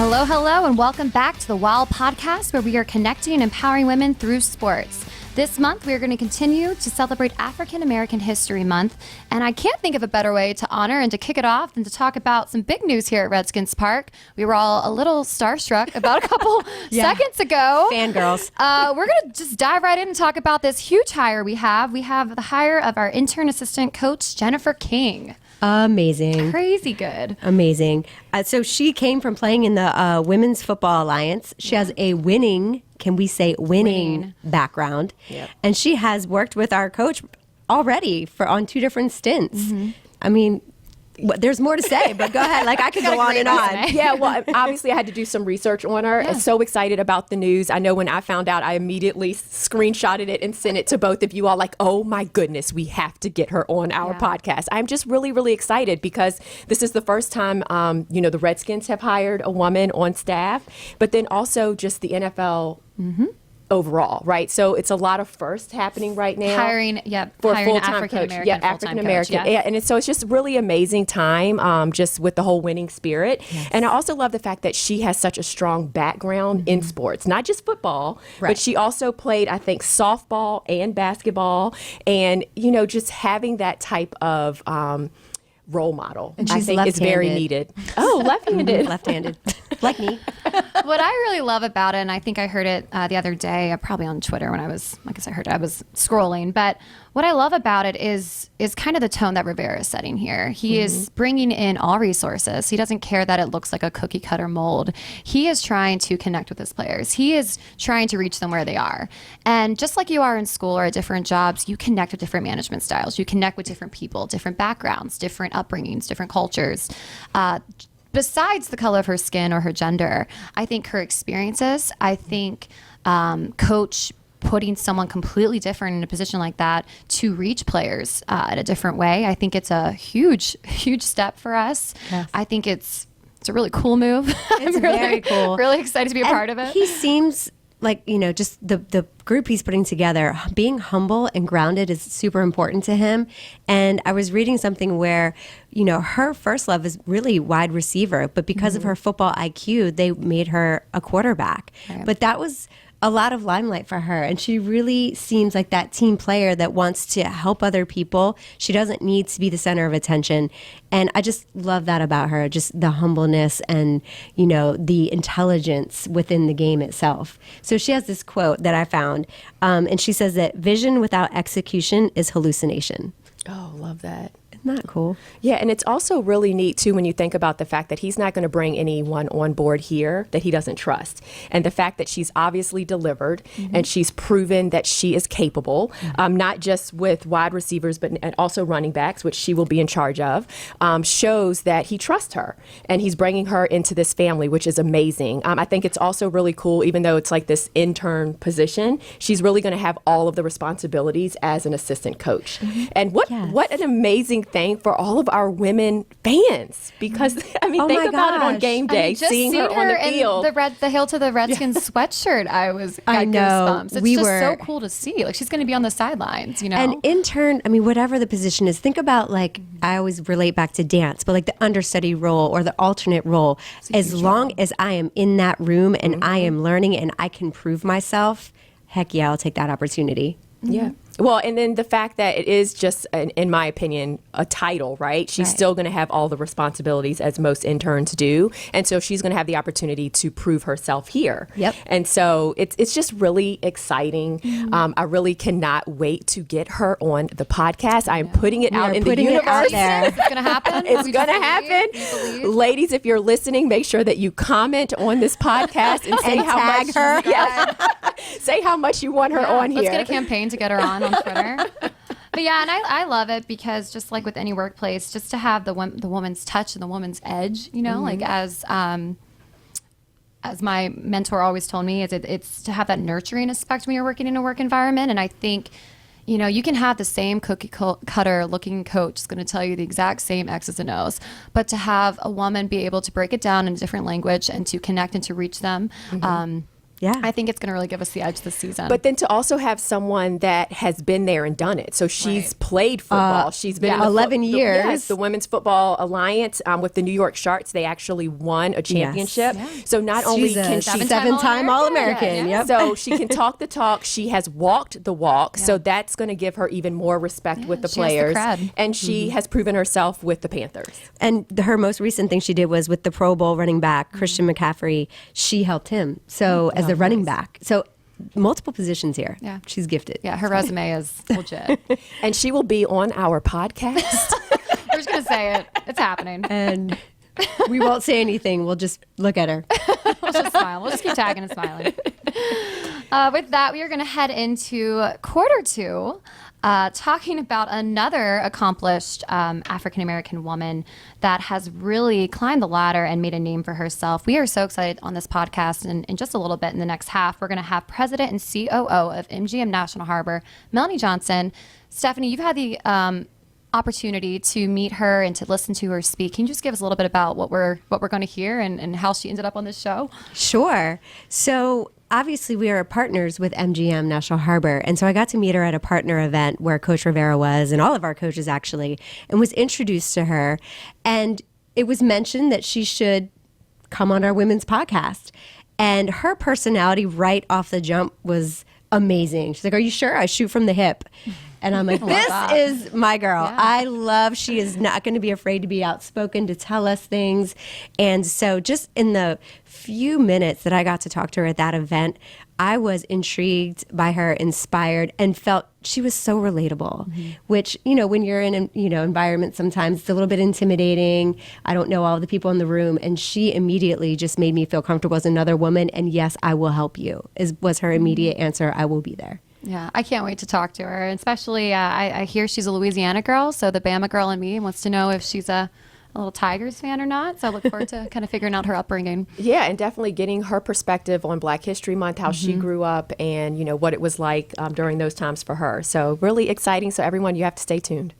Hello, hello, and welcome back to the WOW podcast, where we are connecting and empowering women through sports. This month, we are going to continue to celebrate African American History Month, and I can't think of a better way to honor and to kick it off than to talk about some big news here at Redskins Park. We were all a little starstruck about a couple seconds ago. Fangirls. We're going to just dive right in and talk about this huge hire we have. We have the hire of our intern assistant coach, Jennifer King. Amazing. Crazy good. Amazing. So she came from playing in the Women's Football Alliance. She has a winning background. Yep. And she has worked with our coach already on 2 different stints. I mean, there's more to say, but go ahead. Like, I could go on and on. Yeah, well, obviously I had to do some research on her. I'm so excited about the news. I know when I found out, I immediately screenshotted it and sent it to both of you all, like, oh my goodness, we have to get her on our podcast. I'm just really, really excited because this is the first time, the Redskins have hired a woman on staff, but then also just the NFL overall, right? So it's a lot of firsts happening right now. Hiring for hiring a an full-time African-American coach. Yeah, full-time African-American. coach, yeah. And it's just a really amazing time, just with the whole winning spirit. And I also love the fact that she has such a strong background in sports, not just football, but she also played, I think, softball and basketball. And, just having that type of role model, And I she's think is very left-handed. needed. Oh, left-handed. Left-handed. Like me. What I really love about it, and I think I heard it the other day, probably on Twitter when I was scrolling, but what I love about it is kind of the tone that Rivera is setting here. He is bringing in all resources. He doesn't care that it looks like a cookie cutter mold. He is trying to connect with his players. He is trying to reach them where they are. And just like you are in school or at different jobs, you connect with different management styles. You connect with different people, different backgrounds, different upbringings, different cultures. Besides the color of her skin or her gender, I think her experiences, I think Coach putting someone completely different in a position like that to reach players in a different way, I think it's a huge, huge step for us. Yes. I think it's a really cool move. It's I'm really, very cool. Really excited to be a part of it. He seems like, just the group he's putting together, being humble and grounded is super important to him. And I was reading something where, her first love is really wide receiver, but because of her football IQ, they made her a quarterback. Right. But that was a lot of limelight for her. And she really seems like that team player that wants to help other people. She doesn't need to be the center of attention. And I just love that about her, just the humbleness and, the intelligence within the game itself. So she has this quote that I found, and she says that vision without execution is hallucination. Oh, love that. Isn't that cool? Yeah, and it's also really neat, too, when you think about the fact that he's not going to bring anyone on board here that he doesn't trust. And the fact that she's obviously delivered and she's proven that she is capable, not just with wide receivers, but and also running backs, which she will be in charge of, shows that he trusts her. And he's bringing her into this family, which is amazing. I think it's also really cool, even though it's like this intern position, she's really going to have all of the responsibilities as an assistant coach. And what an amazing thing for all of our women fans, because think about it on game day, just seeing her on the field. The Hail to the Redskins sweatshirt, I got goosebumps. It's just so cool to see. Like, she's going to be on the sidelines, And intern, whatever the position is, think about, like, I always relate back to dance, but like the understudy role or the alternate role, as long as I am in that room and I am learning and I can prove myself, heck yeah, I'll take that opportunity. Yeah. Well, and then the fact that it is just, in my opinion, a title, right? She's still going to have all the responsibilities as most interns do. And so she's going to have the opportunity to prove herself here. Yep. And so it's just really exciting. I really cannot wait to get her on the podcast. I am putting it out in the universe. Out there. It's going to happen. It's going to happen. Ladies, if you're listening, make sure that you comment on this podcast and say how tag much her. say how much you want her on here. Let's get a campaign to get her on Twitter. But yeah, and I love it because just like with any workplace, just to have the woman's touch and the woman's edge, like as my mentor always told me, it's to have that nurturing aspect when you're working in a work environment. And I think, you can have the same cookie cutter looking coach is going to tell you the exact same X's and O's, but to have a woman be able to break it down in a different language and to connect and to reach them, Yeah. I think it's going to really give us the edge this season. But then to also have someone that has been there and done it. So she's played football. She's been in 11 years. Yes, the Women's Football Alliance with the New York Sharks. They actually won a championship. Yeah. So not only can she seven-time All-American. Yeah. Yep. So she can talk the talk. She has walked the walk. So that's going to give her even more respect with the she has the players. cred. And she has proven herself with the Panthers. And her most recent thing she did was with the Pro Bowl running back, Christian McCaffrey. She helped him. So as the running back. So multiple positions here. Yeah. She's gifted. Yeah, her resume is legit. And she will be on our podcast. We're just going to say it. It's happening. And we won't say anything. We'll just look at her. We'll just smile. We'll just keep tagging and smiling. With that, we are going to head into quarter two, talking about another accomplished African-American woman that has really climbed the ladder and made a name for herself. We are so excited on this podcast. And in just a little bit in the next half, we're going to have President and COO of MGM National Harbor, Melanie Johnson. Stephanie, you've had the opportunity to meet her and to listen to her speak. Can you just give us a little bit about what we're going to hear and how she ended up on this show? Sure. So obviously we are partners with MGM National Harbor. And so I got to meet her at a partner event where Coach Rivera was, and all of our coaches actually, and was introduced to her. And it was mentioned that she should come on our women's podcast. And her personality right off the jump was amazing. She's like, "Are you sure? I shoot from the hip." And I'm like, this is my girl. Yeah. I love, she is not going to be afraid to be outspoken, to tell us things. And so just in the few minutes that I got to talk to her at that event, I was intrigued by her, inspired, and felt she was so relatable, which, you know, when you're in an environment, sometimes it's a little bit intimidating. I don't know all the people in the room. And she immediately just made me feel comfortable as another woman. And yes, I will help you, was her immediate answer. I will be there. Yeah, I can't wait to talk to her. And especially, I hear she's a Louisiana girl, so the Bama girl in me wants to know if she's a little Tigers fan or not. So I look forward to kind of figuring out her upbringing. Yeah, and definitely getting her perspective on Black History Month, how she grew up, and what it was like during those times for her. So really exciting. So everyone, you have to stay tuned.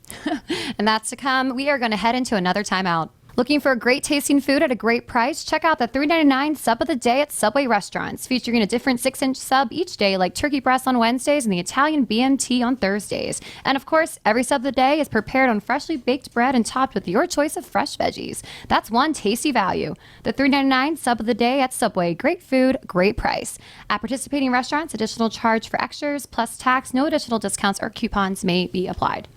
And that's to come. We are going to head into another timeout. Looking for great tasting food at a great price? Check out the $3.99 sub of the day at Subway restaurants, featuring a different 6-inch sub each day, like turkey breast on Wednesdays and the Italian BMT on Thursdays. And of course, every sub of the day is prepared on freshly baked bread and topped with your choice of fresh veggies. That's one tasty value. The $3.99 sub of the day at Subway. Great food, great price. At participating restaurants, additional charge for extras plus tax. No additional discounts or coupons may be applied.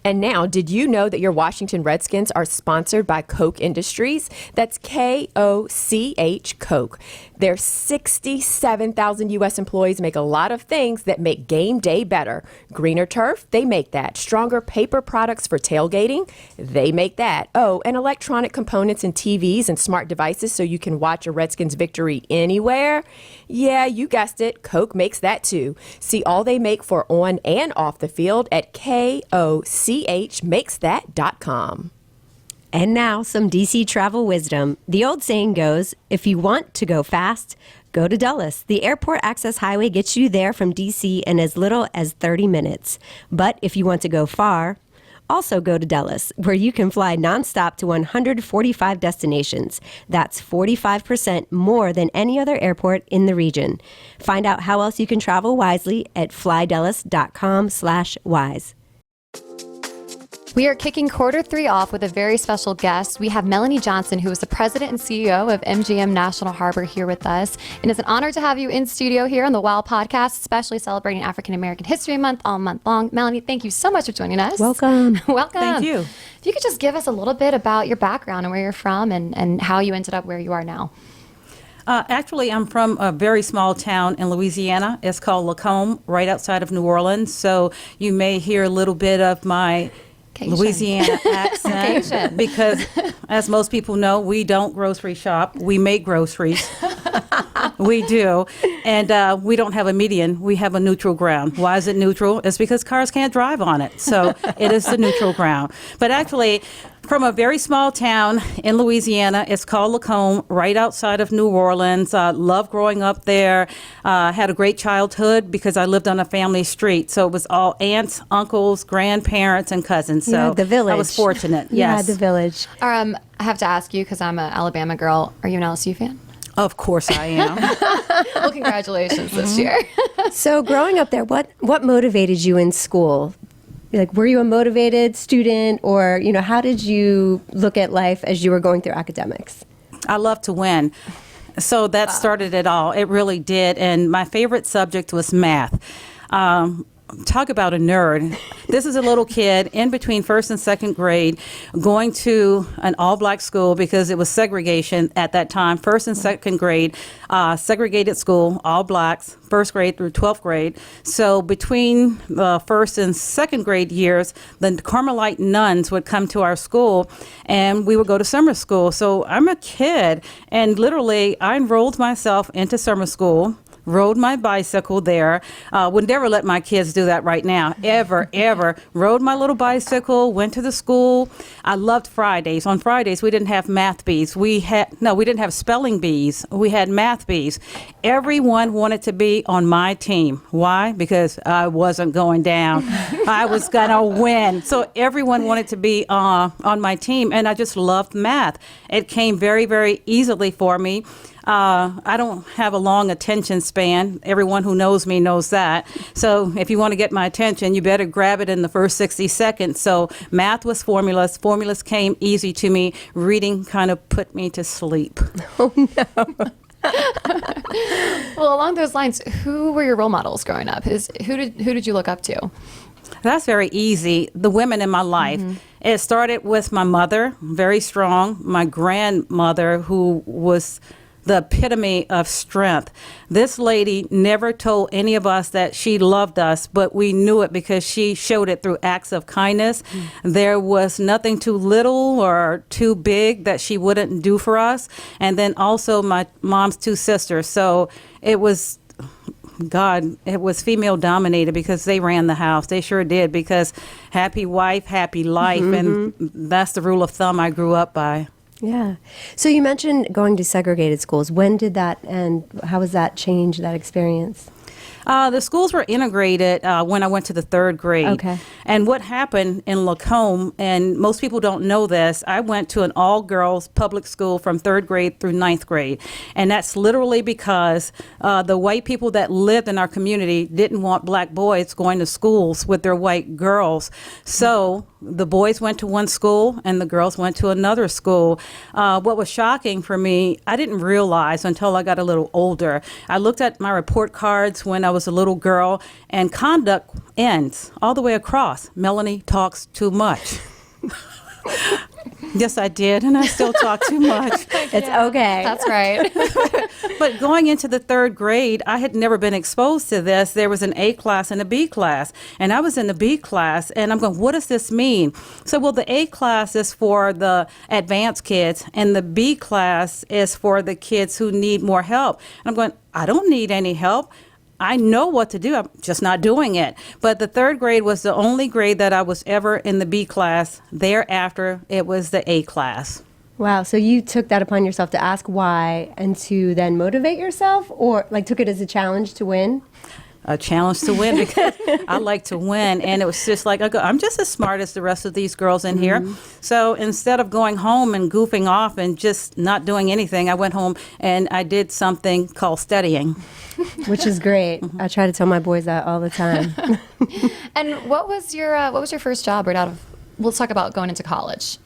And now, did you know that your Washington Redskins are sponsored by Koch Industries? That's Koch, Koch. Their 67,000 U.S. employees make a lot of things that make game day better. Greener turf, they make that. Stronger paper products for tailgating, they make that. Oh, and electronic components and TVs and smart devices so you can watch a Redskins victory anywhere. Yeah, you guessed it. Koch makes that too. See all they make for on and off the field at KOCHmakesthat.com. And now, some DC travel wisdom. The old saying goes, if you want to go fast, go to Dulles. The airport access highway gets you there from DC in as little as 30 minutes. But if you want to go far, also go to Dulles, where you can fly nonstop to 145 destinations. That's 45% more than any other airport in the region. Find out how else you can travel wisely at flydulles.com/wise. We are kicking quarter three off with a very special guest. We have Melanie Johnson, who is the president and CEO of MGM National Harbor, here with us. And it's an honor to have you in studio here on the WOW podcast, especially celebrating African American History Month all month long. Melanie, thank you so much for joining us. Welcome. Welcome. Thank you. If you could just give us a little bit about your background and where you're from and how you ended up where you are now. Actually, I'm from a very small town in Louisiana. It's called Lacombe, right outside of New Orleans. So you may hear a little bit of my Louisiana accent because, as most people know, we don't grocery shop. We make groceries. We do. And we don't have a median. We have a neutral ground. Why is it neutral? It's because cars can't drive on it. So it is the neutral ground. But actually, from a very small town in Louisiana, it's called Lacombe, right outside of New Orleans. Loved growing up there. Had a great childhood because I lived on a family street. So it was all aunts, uncles, grandparents, and cousins. So Yeah, the village. I was fortunate. Yeah, Yes. the village. I have to ask you, because I'm an Alabama girl, are you an LSU fan? Of course I am. Well, congratulations this year. So growing up there, what motivated you in school? Like, were you a motivated student, or, how did you look at life as you were going through academics? I love to win. So that started it all. It really did. And my favorite subject was math. Talk about a nerd. This is a little kid in between first and second grade going to an all-black school because it was segregation at that time. First and second grade, segregated school, all blacks, first grade through 12th grade. So between the first and second grade years, the Carmelite nuns would come to our school and we would go to summer school. So I'm a kid, and literally I enrolled myself into summer school. Rode my bicycle there. Would never let my kids do that right now, ever. Rode my little bicycle, went to the school. I loved Fridays. On Fridays, we didn't have math bees. We didn't have spelling bees. We had math bees. Everyone wanted to be on my team. Why? Because I wasn't going down. I was going to win. So everyone wanted to be on my team, and I just loved math. It came very, very easily for me. I don't have a long attention span. Everyone who knows me knows that. So if you want to get my attention, you better grab it in the first 60 seconds. So math was formulas. Formulas came easy to me. Reading kind of put me to sleep. Oh, no. Well, along those lines, who were your role models growing up? Who did you look up to? That's very easy. The women in my life. Mm-hmm. It started with my mother, very strong. My grandmother, who was the epitome of strength. This lady never told any of us that she loved us, but we knew it because she showed it through acts of kindness. There was nothing too little or too big that she wouldn't do for us. And then also my mom's two sisters. So it was female dominated because they ran the house. They sure did, because happy wife, happy life. And that's the rule of thumb I grew up by. Yeah. So you mentioned going to segregated schools. When did that end? How was that change, that experience? The schools were integrated when I went to the third grade. Okay. And what happened in Lacombe, and most people don't know this, I went to an all-girls public school from third grade through ninth grade. And that's literally because the white people that lived in our community didn't want black boys going to schools with their white girls. So the boys went to one school and the girls went to another school. What was shocking for me, I didn't realize until I got a little older. I looked at my report cards when I was a little girl, and conduct ends all the way across. Melanie talks too much. Yes, I did, and I still talk too much. It's okay. That's right. But going into the third grade, I had never been exposed to this. There was an A class and a B class, and I was in the B class, and I'm going, what does this mean? So, well, the A class is for the advanced kids, and the B class is for the kids who need more help. And I'm going, I don't need any help. I know what to do. I'm just not doing it. But the third grade was the only grade that I was ever in the B class. Thereafter, it was the A class. Wow. So you took that upon yourself to ask why and to then motivate yourself, or like took it as a challenge to win? A challenge to win, because I like to win. And it was just like, I'm just as smart as the rest of these girls in here. So instead of going home and goofing off and just not doing anything, I went home and I did something called studying. Which is great. I try to tell my boys that all the time. And what was your first job right out of? Let's talk about going into college,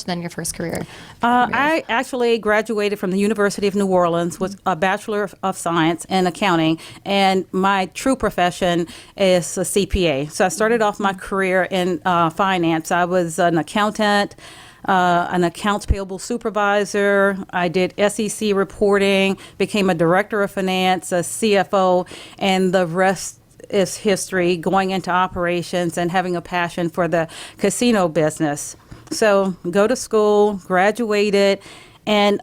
then your first career. I actually graduated from the University of New Orleans with a Bachelor of Science in accounting, and my true profession is a CPA. So I started off my career in finance. I was an accountant, an accounts payable supervisor. I did SEC reporting, became a director of finance, a CFO, and the rest is history, going into operations and having a passion for the casino business. So go to school, graduated, and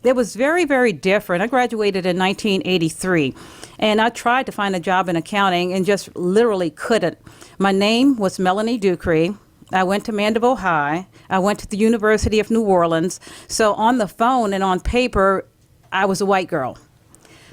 it was very, very different. I graduated in 1983, and I tried to find a job in accounting and just literally couldn't. My name was Melanie Ducree. I went to Mandeville High. I went to the University of New Orleans. So on the phone and on paper, I was a white girl.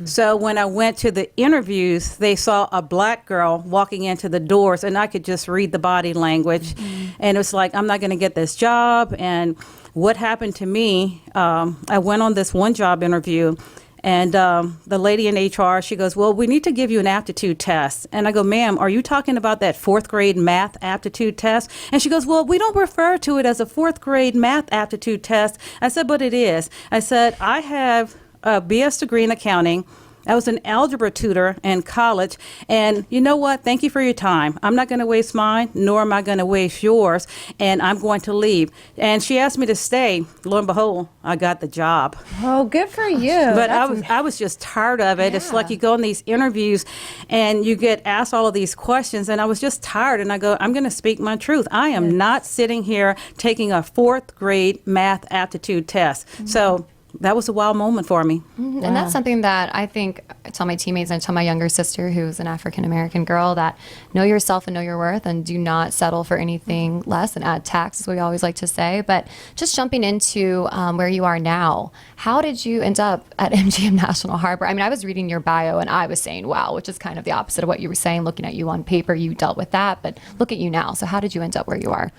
So when I went to the interviews, they saw a black girl walking into the doors, and I could just read the body language. And it was like, I'm not going to get this job. And what happened to me, I went on this one job interview, and the lady in HR, she goes, well, we need to give you an aptitude test. And I go, ma'am, are you talking about that 4th grade math aptitude test? And she goes, well, we don't refer to it as a 4th grade math aptitude test. I said, but it is. I said, I have a BS degree in accounting. I was an algebra tutor in college, and you know what? Thank you for your time. I'm not going to waste mine, nor am I going to waste yours, and I'm going to leave. And she asked me to stay. Lo and behold, I got the job. Oh, good for you. But I was just tired of it. Yeah. It's like you go in these interviews, and you get asked all of these questions, and I was just tired. And I go, I'm going to speak my truth. I am not sitting here taking a 4th grade math aptitude test. Mm-hmm. So that was a wild moment for me. Mm-hmm. And that's something that I think I tell my teammates, and I tell my younger sister, who's an African-American girl, that know yourself and know your worth, and do not settle for anything less, and add tax, as we always like to say. But just jumping into where you are now, how did you end up at MGM National Harbor? I mean, I was reading your bio, and I was saying, wow, which is kind of the opposite of what you were saying. Looking at you on paper, you dealt with that, but look at you now. So how did you end up where you are?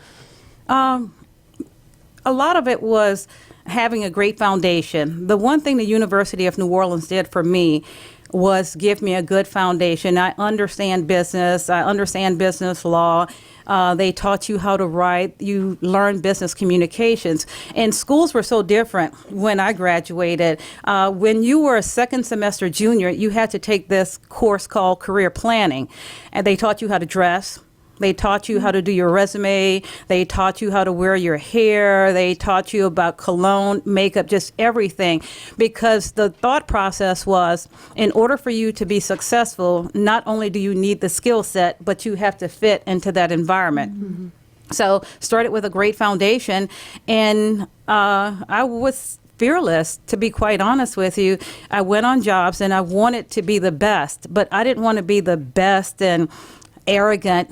A lot of it was having a great foundation. The one thing the University of New Orleans did for me was give me a good foundation. I understand business. I understand business law. They taught you how to write. You learn business communications. And schools were so different when I graduated. When you were a second semester junior, you had to take this course called career planning. And they taught you how to dress. They taught you how to do your resume. They taught you how to wear your hair. They taught you about cologne, makeup, just everything. Because the thought process was, in order for you to be successful, not only do you need the skill set, but you have to fit into that environment. Mm-hmm. So started with a great foundation. And I was fearless, to be quite honest with you. I went on jobs and I wanted to be the best, but I didn't want to be the best and arrogant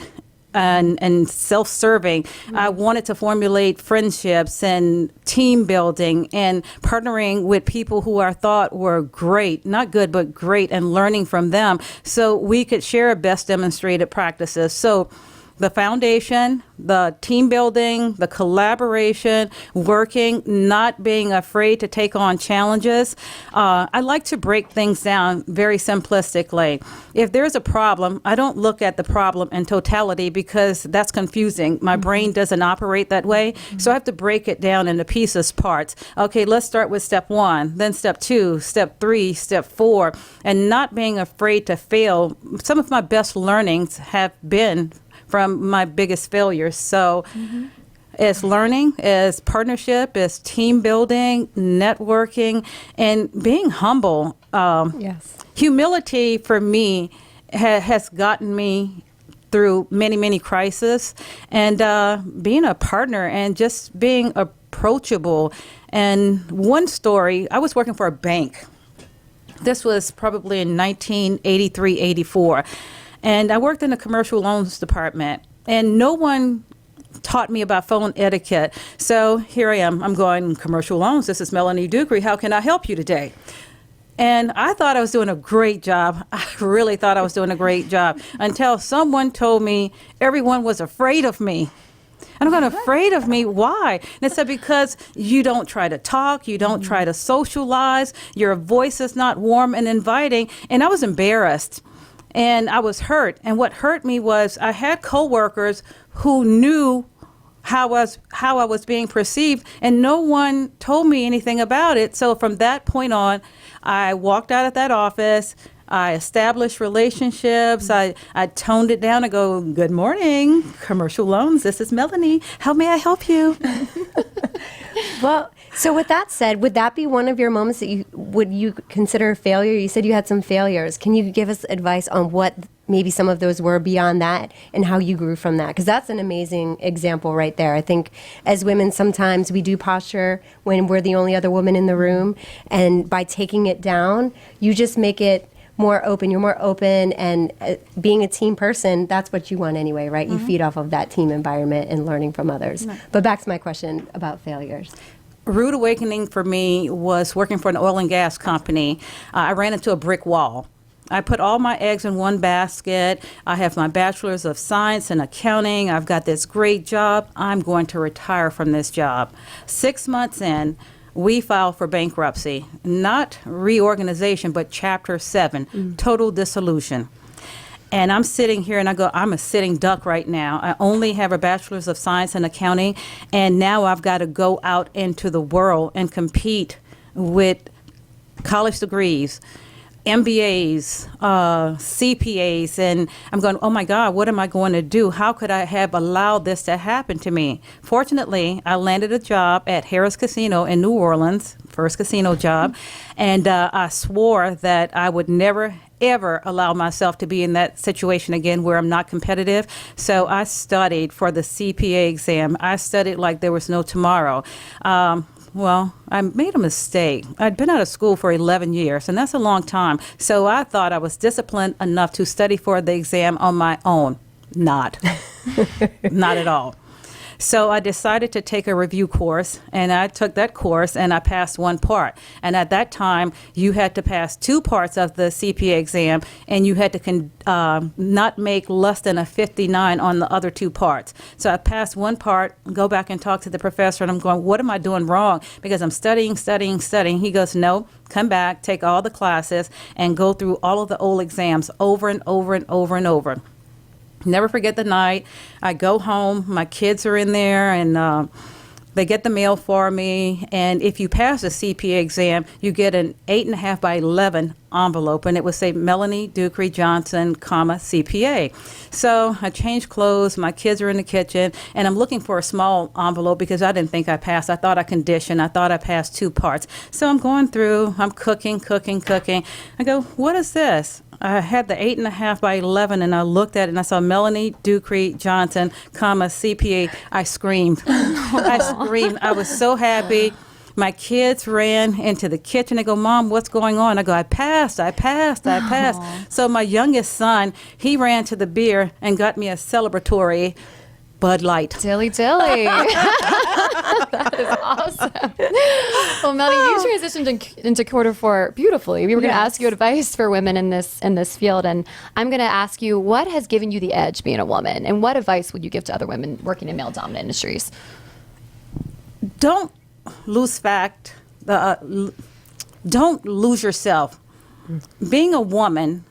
and self-serving. Mm-hmm. I wanted to formulate friendships and team building and partnering with people who I thought were great, not good, but great, and learning from them so we could share best demonstrated practices. So the foundation, the team building, the collaboration, working, not being afraid to take on challenges. I like to break things down very simplistically. If there's a problem, I don't look at the problem in totality because that's confusing. My brain doesn't operate that way. So I have to break it down into pieces, parts. Okay, let's start with step 1, then step 2, step 3, step 4, and not being afraid to fail. Some of my best learnings have been from my biggest failures. So it's learning, it's partnership, it's team building, networking, and being humble. Yes. Humility for me has gotten me through many, many crises, and being a partner and just being approachable. And one story, I was working for a bank. This was probably in 1983, 84. And I worked in the commercial loans department, and no one taught me about phone etiquette. So here I am. I'm going, commercial loans. This is Melonie Johnson. How can I help you today? And I thought I was doing a great job. I really thought I was doing a great job until someone told me everyone was afraid of me. And I'm going, afraid of me? Why? And it said, because you don't try to talk, you don't try to socialize, your voice is not warm and inviting. And I was embarrassed. And I was hurt. And what hurt me was I had coworkers who knew how I was being perceived, and no one told me anything about it. So from that point on, I walked out of that office. I established relationships. I toned it down. I go, good morning, commercial loans. This is Melonie. How may I help you? Well, so with that said, would that be one of your moments that you consider a failure? You said you had some failures. Can you give us advice on what maybe some of those were beyond that and how you grew from that? Because that's an amazing example right there. I think as women, sometimes we do posture when we're the only other woman in the room. And by taking it down, you just make it more open. You're more open, and being a team person, that's what you want anyway, right? You feed off of that team environment and learning from others. But back to my question about failures. Rude awakening for me was working for an oil and gas company. I ran into a brick wall. I put all my eggs in one basket. I have my bachelor's of science in accounting. I've got this great job. I'm going to retire from this job. 6 months in, we filed for bankruptcy, not reorganization, but Chapter 7, total dissolution. And I'm sitting here and I go, I'm a sitting duck right now. I only have a bachelor's of science in accounting, and now I've got to go out into the world and compete with college degrees, MBAs, CPAs, and I'm going, oh my God, what am I going to do? How could I have allowed this to happen to me? Fortunately, I landed a job at Harrah's Casino in New Orleans, first casino job, and I swore that I would never, ever allow myself to be in that situation again where I'm not competitive. So I studied for the CPA exam. I studied like there was no tomorrow. Well, I made a mistake. I'd been out of school for 11 years, and that's a long time. So I thought I was disciplined enough to study for the exam on my own. Not. Not at all. So I decided to take a review course, and I took that course, and I passed one part. And at that time, you had to pass 2 parts of the CPA exam, and you had to not make less than a 59 on the other 2 parts. So I passed one part, go back and talk to the professor, and I'm going, what am I doing wrong? Because I'm studying. He goes, no, come back, take all the classes, and go through all of the old exams over and over and over and over. Never forget the night. I go home, my kids are in there, and they get the mail for me. And if you pass the CPA exam, you get an 8.5 by 11 envelope, and it would say Melanie Johnson, CPA. So I change clothes, my kids are in the kitchen, and I'm looking for a small envelope because I didn't think I passed. I thought I conditioned. I thought I passed 2 parts. So I'm going through, I'm cooking. I go, what is this? I had the 8.5 by 11, and I looked at it, and I saw Melanie Johnson, CPA. I screamed. I was so happy. My kids ran into the kitchen. They go, Mom, what's going on? I go, I passed. So my youngest son, he ran to the beer and got me a celebratory Bud Light. Dilly. That is awesome. Well, Melanie, you transitioned into quarter 4 beautifully. We were going to ask you advice for women in this field, and I'm going to ask you, what has given you the edge being a woman, and what advice would you give to other women working in male-dominant industries? Don't lose fact. Don't lose yourself. Being a woman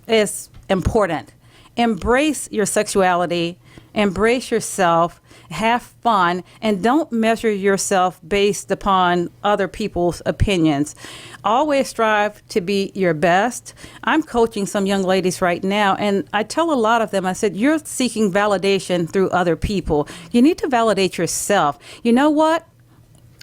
is important. Embrace your sexuality. Embrace yourself, have fun, and don't measure yourself based upon other people's opinions. Always strive to be your best. I'm coaching some young ladies right now, and I tell a lot of them, I said, you're seeking validation through other people. You need to validate yourself. You know what?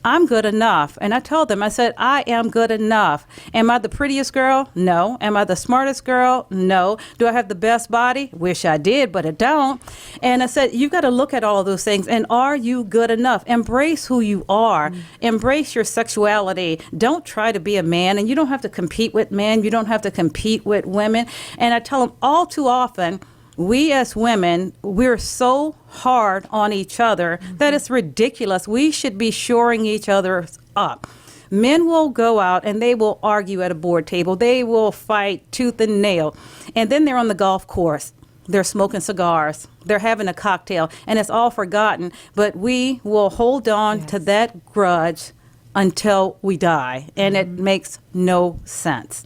I'm good enough. And I told them, I said, I am good enough. Am I the prettiest girl? No. Am I the smartest girl? No. Do I have the best body? Wish I did, but I don't. And I said, you've got to look at all of those things. And are you good enough? Embrace who you are. Embrace your sexuality. Don't try to be a man. And you don't have to compete with men. You don't have to compete with women. And I tell them all too often, we as women, we're so hard on each other that it's ridiculous. We should be shoring each other up. Men will go out and they will argue at a board table. They will fight tooth and nail. And then they're on the golf course. They're smoking cigars. They're having a cocktail. And it's all forgotten. But we will hold on to that grudge until we die. And it makes no sense.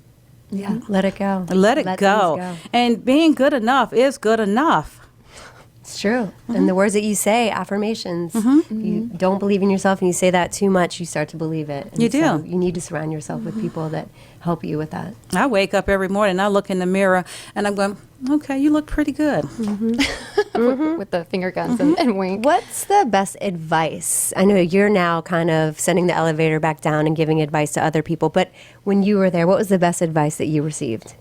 Yeah, let it go. Let it go. And being good enough is good enough. It's true. And the words that you say, affirmations, you don't believe in yourself and you say that too much, you start to believe it. And you do. So you need to surround yourself with people that help you with that. I wake up every morning, I look in the mirror, and I'm going, okay, you look pretty good. With the finger guns and wink. What's the best advice? I know you're now kind of sending the elevator back down and giving advice to other people, but when you were there, what was the best advice that you received?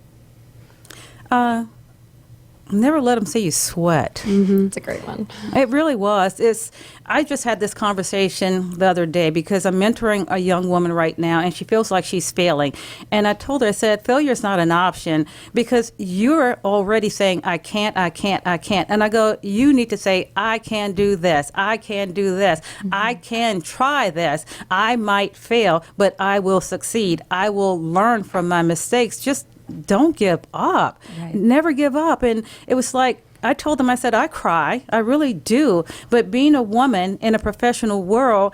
Never let them see you sweat. It's a great one. It really was. I just had this conversation the other day because I'm mentoring a young woman right now, and she feels like she's failing. And I told her, I said, failure is not an option because you're already saying, I can't. And I go, you need to say, I can do this. I can do this. I can try this. I might fail, but I will succeed. I will learn from my mistakes. Just don't give up. Right. Never give up. And it was like, I told them, I said, I cry. I really do. But being a woman in a professional world,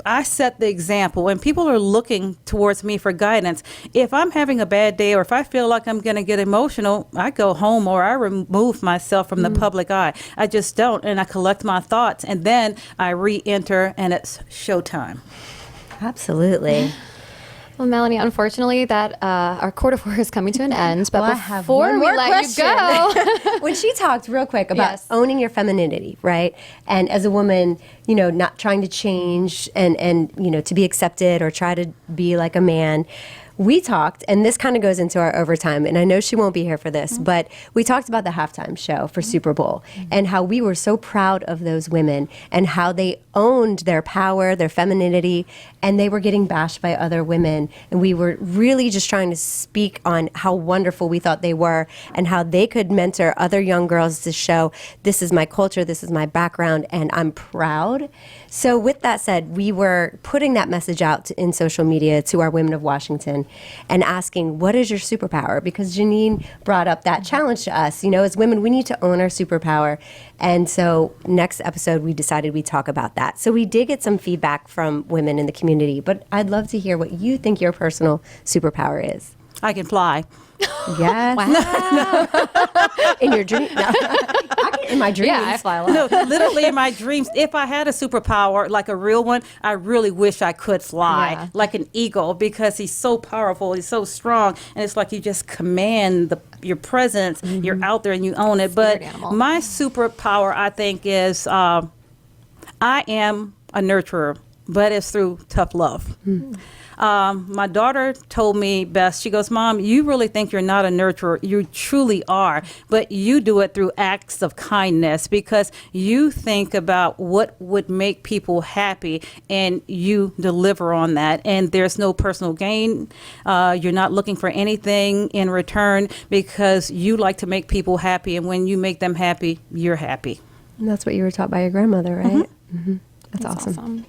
I set the example. When people are looking towards me for guidance, if I'm having a bad day or if I feel like I'm going to get emotional, I go home or I remove myself from the public eye. I just don't. And I collect my thoughts and then I re-enter and it's showtime. Absolutely. Well, Melanie, unfortunately, that our quarter four is coming to an end. But Well, I have before one we more let question. you go, When she talked real quick about Yes. owning your femininity, right? And as a woman, not trying to change and to be accepted or try to be like a man. We talked, and this kind of goes into our overtime, and I know she won't be here for this, but we talked about the halftime show for Super Bowl and how we were so proud of those women and how they owned their power, their femininity, and they were getting bashed by other women. And we were really just trying to speak on how wonderful we thought they were and how they could mentor other young girls to show, this is my culture, this is my background, and I'm proud. So with that said, we were putting that message out in social media to our women of Washington and asking, what is your superpower? Because GeNienne brought up that challenge to us. As women, we need to own our superpower. And so next episode, we decided we'd talk about that. So we did get some feedback from women in the community, but I'd love to hear what you think your personal superpower is. I can fly. Yes. wow. In your dream? No. In my dreams. Yeah, I fly a lot. No, literally in my dreams, if I had a superpower, like a real one, I really wish I could fly Yeah. like an eagle because he's so powerful, he's so strong, and it's like you just command your presence, you're out there and you own it. Spirit But animal. my superpower, I think, is I am a nurturer, but it's through tough love. My daughter told me best. She goes, Mom, you really think you're not a nurturer. You truly are, but you do it through acts of kindness because you think about what would make people happy and you deliver on that. And there's no personal gain. You're not looking for anything in return because you like to make people happy. And when you make them happy, you're happy. And that's what you were taught by your grandmother, right? Mm-hmm. That's awesome.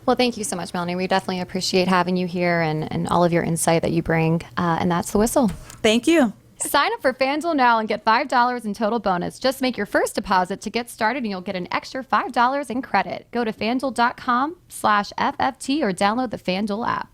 Well, thank you so much, Melanie. We definitely appreciate having you here and all of your insight that you bring. And that's the whistle. Thank you. Sign up for FanDuel now and get $5 in total bonus. Just make your first deposit to get started and you'll get an extra $5 in credit. Go to FanDuel.com/FFT or download the FanDuel app.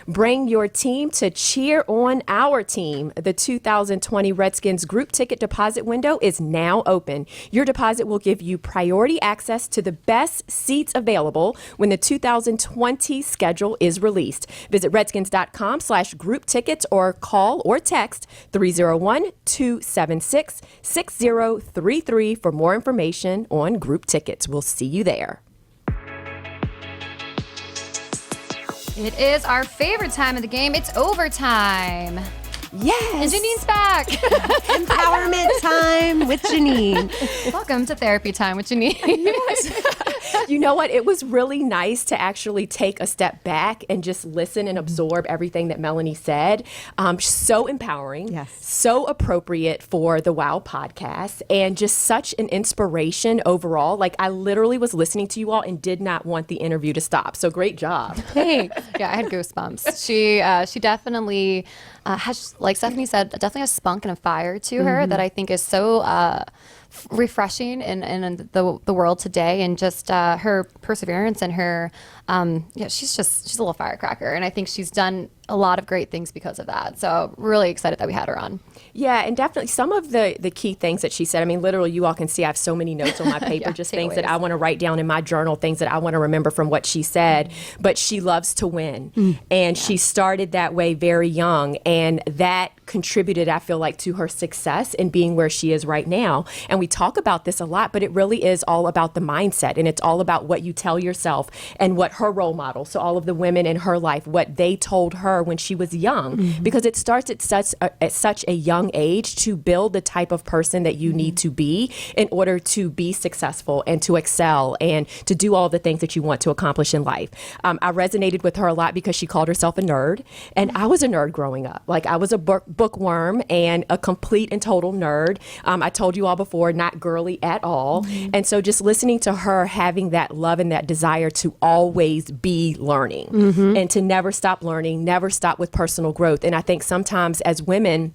Bring your team to cheer on our team. The 2020 Redskins group ticket deposit window is now open. Your deposit will give you priority access to the best seats available when the 2020 schedule is released. Visit redskins.com/group tickets or call or text 301-276-6033 for more information on group tickets. We'll see you there. It is our favorite time of the game. It's overtime. Yes. And GeNienne's back. Empowerment time with GeNienne. Welcome to therapy time with GeNienne. You know what? It was really nice to actually take a step back and just listen and absorb everything that Melanie said. So empowering, Yes. so appropriate for the WOW podcast, and just such an inspiration overall. Like, I literally was listening to you all and did not want the interview to stop. So great job. Thanks. Yeah, I had goosebumps. She definitely has, like Stephanie said, definitely a spunk and a fire to her that I think is so refreshing in the world today, and just her perseverance and her she's a little firecracker, and I think she's done a lot of great things because of that. So really excited that we had her on. Yeah, and definitely some of the key things that she said. I mean, literally, you all can see I have so many notes on my paper, Yeah, just things that takeaways. I want to write down in my journal, things that I want to remember from what she said. But she loves to win, and she started that way very young, and that contributed, I feel like, to her success in being where she is right now. And we talk about this a lot, but it really is all about the mindset, and it's all about what you tell yourself and what her role model, so all of the women in her life, what they told her when she was young, because it starts at such a young age to build the type of person that you need to be in order to be successful and to excel and to do all the things that you want to accomplish in life. I resonated with her a lot because she called herself a nerd, and I was a nerd growing up. Like, I was a bookworm and a complete and total nerd. I told you all before, not girly at all. And so just listening to her having that love and that desire to always be learning and to never stop learning, never never stop with personal growth. And I think sometimes as women,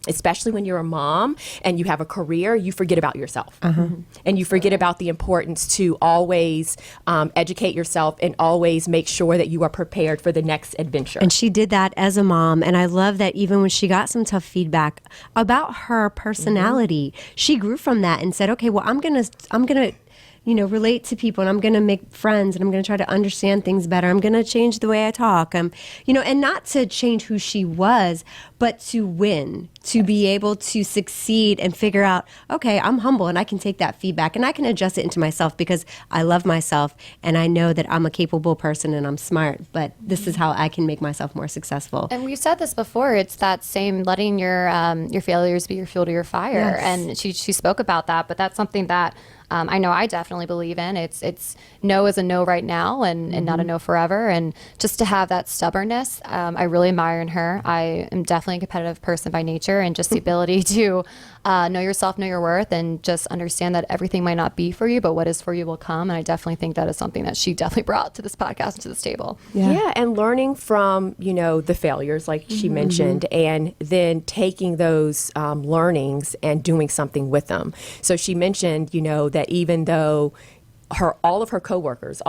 especially when you're a mom and you have a career, you forget about yourself. And you forget about the importance to always educate yourself and always make sure that you are prepared for the next adventure. And she did that as a mom. And I love that even when she got some tough feedback about her personality, she grew from that and said, okay, well, I'm going to relate to people, and I'm going to make friends, and I'm going to try to understand things better. I'm going to change the way I talk. And not to change who she was, but to win, to be able to succeed and figure out, okay, I'm humble and I can take that feedback and I can adjust it into myself because I love myself and I know that I'm a capable person and I'm smart, but this is how I can make myself more successful. And we've said this before. It's that same letting your failures be your fuel to your fire. Yes. And she spoke about that, but that's something that I know I definitely believe in. It's no is a no right now and not a no forever. And just to have that stubbornness, I really admire in her. I am definitely a competitive person by nature, and just the ability to know yourself, know your worth, and just understand that everything might not be for you, but what is for you will come. And I definitely think that is something that she definitely brought to this podcast and to this table. Yeah, and learning from, the failures, like she mentioned, and then taking those learnings and doing something with them. So she mentioned, that even though all of her coworkers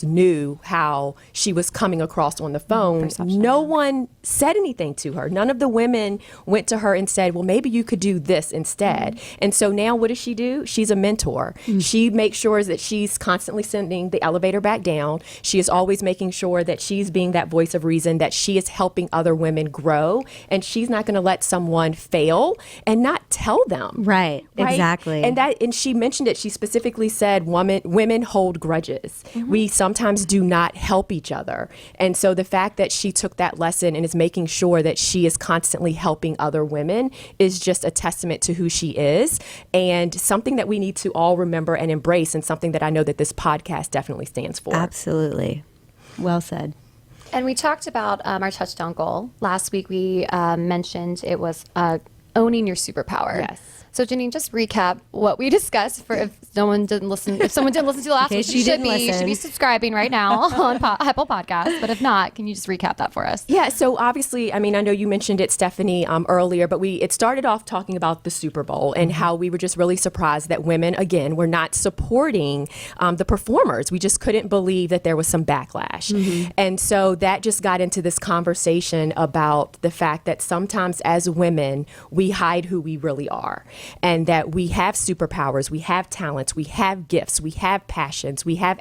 knew how she was coming across on the phone. No one said anything to her. None of the women went to her and said, well, maybe you could do this instead. And so now what does she do? She's a mentor. She makes sure that she's constantly sending the elevator back down. She is always making sure that she's being that voice of reason, that she is helping other women grow, and she's not going to let someone fail and not tell them. Right? Exactly. And she mentioned it. She specifically said, women hold grudges. We sometimes do not help each other. And so the fact that she took that lesson and is making sure that she is constantly helping other women is just a testament to who she is, and something that we need to all remember and embrace, and something that I know that this podcast definitely stands for. Absolutely. Well said. And we talked about our touchdown goal. Last week we mentioned it was owning your superpower. Yes. So GeNienne, just recap what we discussed for if someone didn't listen to last week. You should be subscribing right now on Apple Podcasts. But if not, can you just recap that for us? Yeah. So obviously, I know you mentioned it, Stephanie, earlier, but it started off talking about the Super Bowl and how we were just really surprised that women, again, were not supporting the performers. We just couldn't believe that there was some backlash. And so that just got into this conversation about the fact that sometimes as women, we hide who we really are. And that we have superpowers, we have talents, we have gifts, we have passions, we have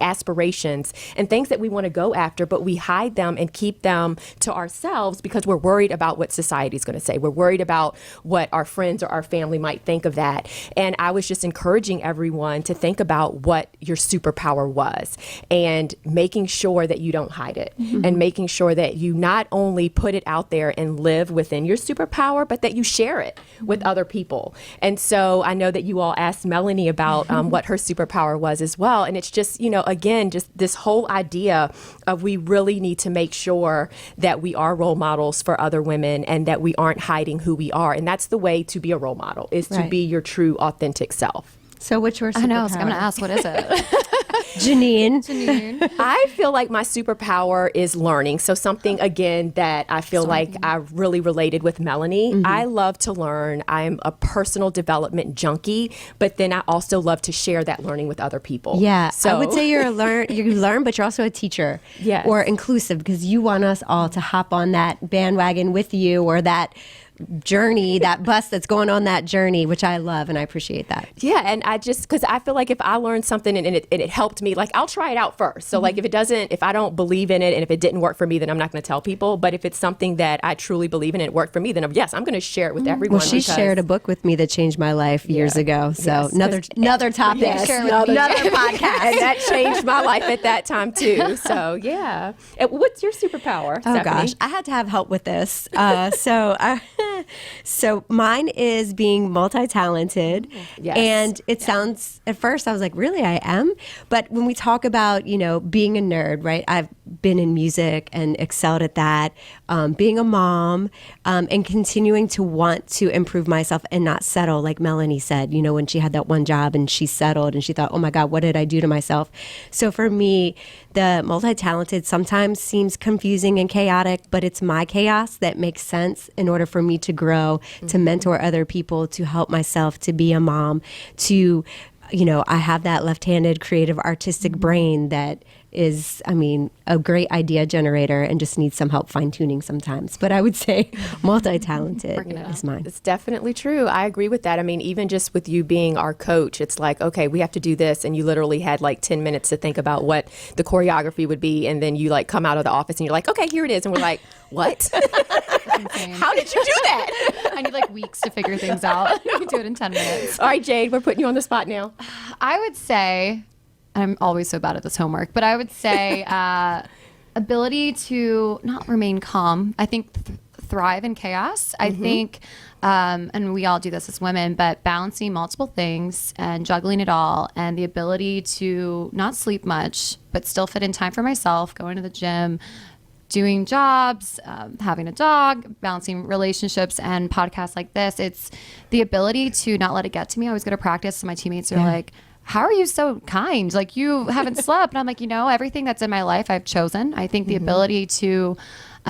aspirations and things that we want to go after, but we hide them and keep them to ourselves because we're worried about what society is going to say. We're worried about what our friends or our family might think of that. And I was just encouraging everyone to think about what your superpower was and making sure that you don't hide it and making sure that you not only put it out there and live within your superpower, but that you share it with other people. And so I know that you all asked Melonie about what her superpower was as well. And it's just, again, just this whole idea of we really need to make sure that we are role models for other women and that we aren't hiding who we are. And that's the way to be a role model, is to be your true, authentic self. So what's your superpower? I know, I was going to ask, what is it? GeNienne. I feel like my superpower is learning. So something, again, that I feel like I really related with Melonie. I love to learn. I'm a personal development junkie, but then I also love to share that learning with other people. Yeah. So I would say you learn, but you're also a teacher. Yes. Or inclusive, because you want us all to hop on that bandwagon with you, or that journey, that bus that's going on that journey, which I love, and I appreciate that. Yeah, and because I feel like if I learned something and it helped me, like I'll try it out first. So like if I don't believe in it and if it didn't work for me, then I'm not going to tell people. But if it's something that I truly believe in and it worked for me, then yes, I'm going to share it with everyone. Well, she shared a book with me that changed my life years ago. So another topic, yes, another podcast. And that changed my life at that time too. So yeah. What's your superpower, Oh Stephanie? gosh, I had to have help with this. So mine is being multi-talented. Yes. And it sounds, at first I was like, really, I am? But when we talk about, being a nerd, right? been in music and excelled at that, being a mom, and continuing to want to improve myself and not settle, like Melonie said, when she had that one job and she settled and she thought, oh my God, what did I do to myself? So for me, the multi-talented sometimes seems confusing and chaotic, but it's my chaos that makes sense in order for me to grow, to mentor other people, to help myself, to be a mom, to, I have that left-handed creative artistic brain that is, a great idea generator and just needs some help fine-tuning sometimes. But I would say multi-talented is mine. It's definitely true. I agree with that. Even just with you being our coach, it's like, okay, we have to do this. And you literally had like 10 minutes to think about what the choreography would be. And then you like come out of the office and you're like, okay, here it is. And we're like, what? How did you do that? I need like weeks to figure things out. You can do it in 10 minutes. All right, Jade, we're putting you on the spot now. I would say, I'm always so bad at this homework, but I would say ability to not remain calm. I think thrive in chaos. I think, and we all do this as women, but balancing multiple things and juggling it all, and the ability to not sleep much, but still fit in time for myself, going to the gym, doing jobs, having a dog, balancing relationships and podcasts like this. It's the ability to not let it get to me. I always go to practice and my teammates are like, how are you so kind? Like, you haven't slept. And I'm like, everything that's in my life I've chosen. I think the ability to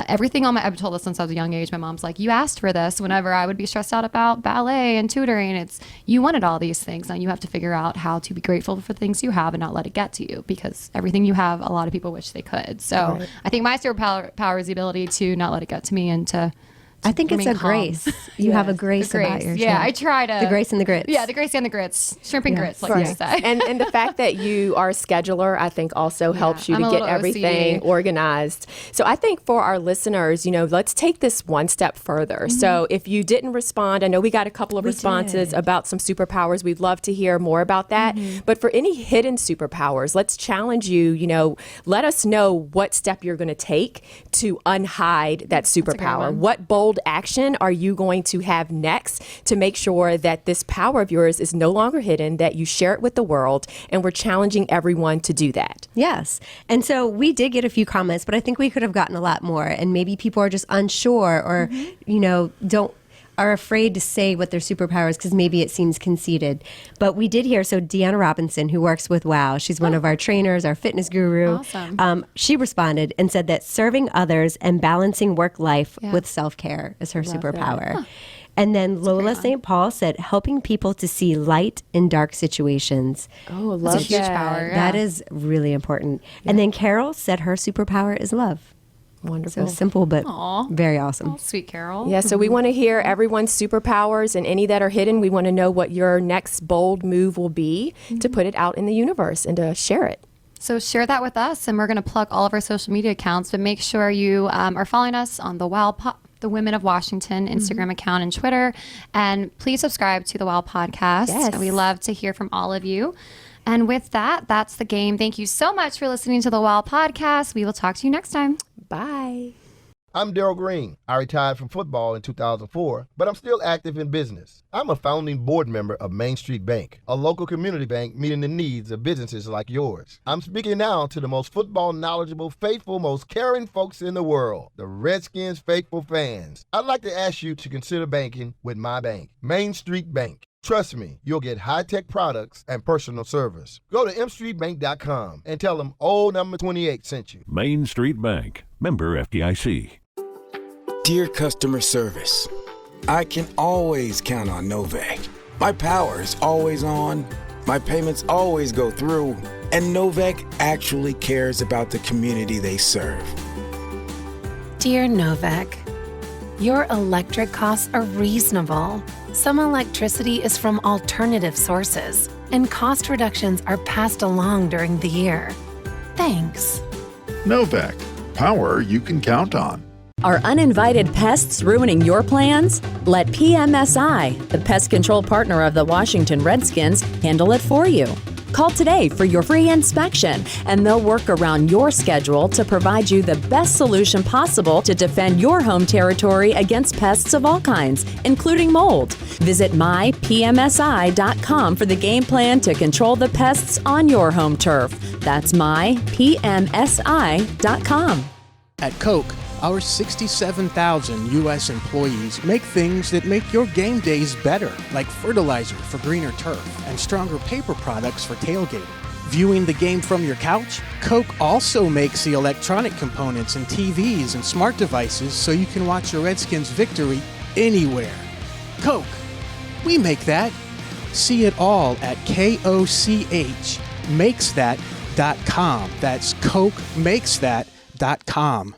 everything on my, I've told this since I was a young age. My mom's like, you asked for this. Whenever I would be stressed out about ballet and tutoring, it's, you wanted all these things. Now you have to figure out how to be grateful for things you have and not let it get to you, because everything you have, a lot of people wish they could. So I think my superpower is the ability to not let it get to me and to I think it's a grace. You have a grace about yourself. Yeah, I try to. The grace and the grits. Yeah, the grace and the grits. Shrimp and grits, like you say. And the fact that you are a scheduler, I think also helps you to get everything organized. So I think for our listeners, let's take this one step further. So if you didn't respond, I know we got a couple of responses about some superpowers. We'd love to hear more about that. But for any hidden superpowers, let's challenge you, let us know what step you're going to take to unhide that superpower. What bold action are you going to have next to make sure that this power of yours is no longer hidden, that you share it with the world, and we're challenging everyone to do that. Yes. And so we did get a few comments, but I think we could have gotten a lot more. And maybe people are just unsure or, are afraid to say what their superpower is because maybe it seems conceited. But we did hear, so Deanna Robinson, who works with WOW, she's one of our trainers, our fitness guru. Awesome. She responded and said that serving others and balancing work life with self-care is her superpower. Huh. And then Lola St. Paul said helping people to see light in dark situations. Oh, love That's a huge power. Yeah. That is really important. Yeah. And then Carol said her superpower is love. Wonderful. So simple, but very awesome. Oh, sweet Carol. Yeah, so we want to hear everyone's superpowers, and any that are hidden. We want to know what your next bold move will be to put it out in the universe and to share it. So share that with us, and we're going to plug all of our social media accounts, but make sure you are following us on the the Women of Washington Instagram account and Twitter. And please subscribe to the WOW podcast. Yes. We love to hear from all of you. And with that, that's the game. Thank you so much for listening to the WOW podcast. We will talk to you next time. Bye. I'm Daryl Green. I retired from football in 2004, but I'm still active in business. I'm a founding board member of Main Street Bank, a local community bank meeting the needs of businesses like yours. I'm speaking now to the most football knowledgeable, faithful, most caring folks in the world, the Redskins faithful fans. I'd like to ask you to consider banking with my bank, Main Street Bank. Trust me, you'll get high-tech products and personal service. Go to mstreetbank.com and tell them old number 28 sent you. Main Street Bank, member FDIC. Dear customer service, I can always count on Novak. My power is always on, my payments always go through, and Novak actually cares about the community they serve. Dear Novak, your electric costs are reasonable. Some electricity is from alternative sources, and cost reductions are passed along during the year. Thanks. Novak, power you can count on. Are uninvited pests ruining your plans? Let PMSI, the pest control partner of the Washington Redskins, handle it for you. Call today for your free inspection, and they'll work around your schedule to provide you the best solution possible to defend your home territory against pests of all kinds, including mold. Visit mypmsi.com for the game plan to control the pests on your home turf. That's mypmsi.com. At Koch, our 67,000 U.S. employees make things that make your game days better, like fertilizer for greener turf and stronger paper products for tailgating. Viewing the game from your couch? Koch also makes the electronic components in TVs and smart devices so you can watch your Redskins victory anywhere. Koch, we make that. See it all at KOCHmakesthat.com. That's KochMakesThat.com.